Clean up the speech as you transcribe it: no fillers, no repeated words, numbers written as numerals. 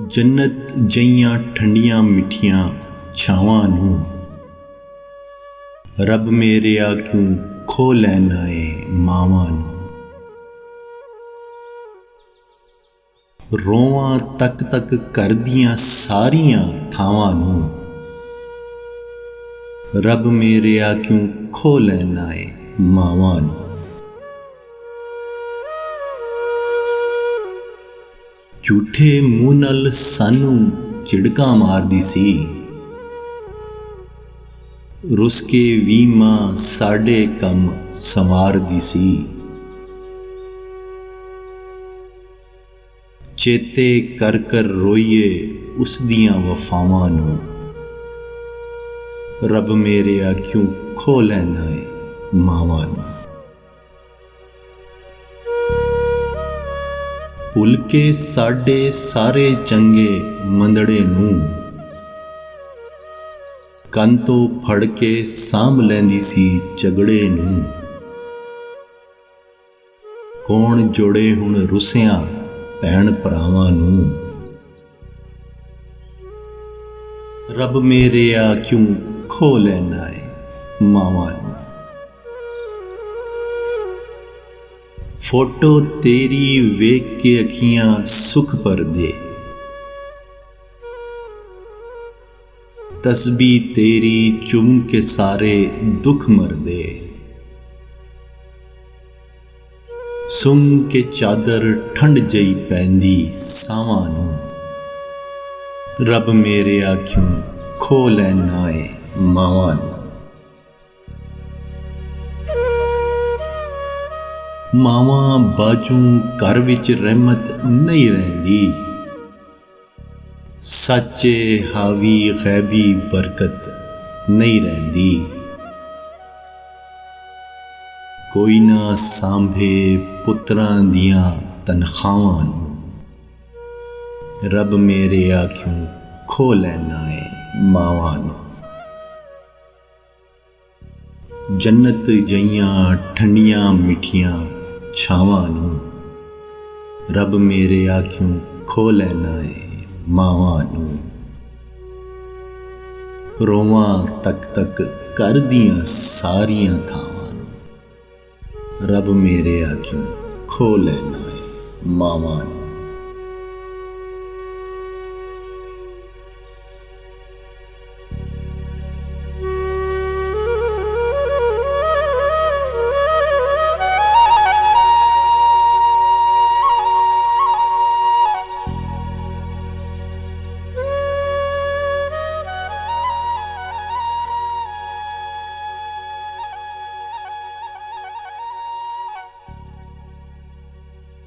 जन्नत जईयां ठंडियां मिठियां छावां नूं, रब मेरेया क्यों खो लैना है मावां नूं। रोवां तक तक घर दियां सारियां थावां नूं, रब मेरेया क्यों खो लैना है मावां नूं। झूठे मूंह नाल सानू झिड़का मारदी सी, रुस के वी मां साडे कम संवारदी सी। चेते कर कर रोईए उस दियां वफावां नूं, रब मेरेया क्यों खो लैना है मावां नूं। भुल के साडे सारे चंगे मंदड़े नूं, कंन तो फड़ के साम लैंदी सी झगड़े नूं। कौन जोड़े हुण रुसियां भैण भरावां नूं, रब मेरेया क्यों खो लैना है मावां नूं। फोटो तेरी वेख के अखियां सुख भर दे, तस्बीह तेरी चुम के सारे दुख मर दे। सुंघ के चादर ठंड जई पैंदी सावां नूं, रब मेरेया क्यों खो लैना है मावां नूं। मावां बाजू घर विच रहमत नहीं रहिंदी, सच्चे हावी गैबी बरकत नहीं रहिंदी। कोई ना सांभे पुत्रां दियां तनखावां नूं, रब मेरेया क्यों खो लैना है मावां नूं। जन्नत जईयां ठंडियां मिठियां छावां नूं, रब मेरेया क्यों खो लैना है मावां नूं। रोवां तक तक घर दियां सारियां थावां नूं, रब मेरेया क्यों खो लैना है मावां नूं।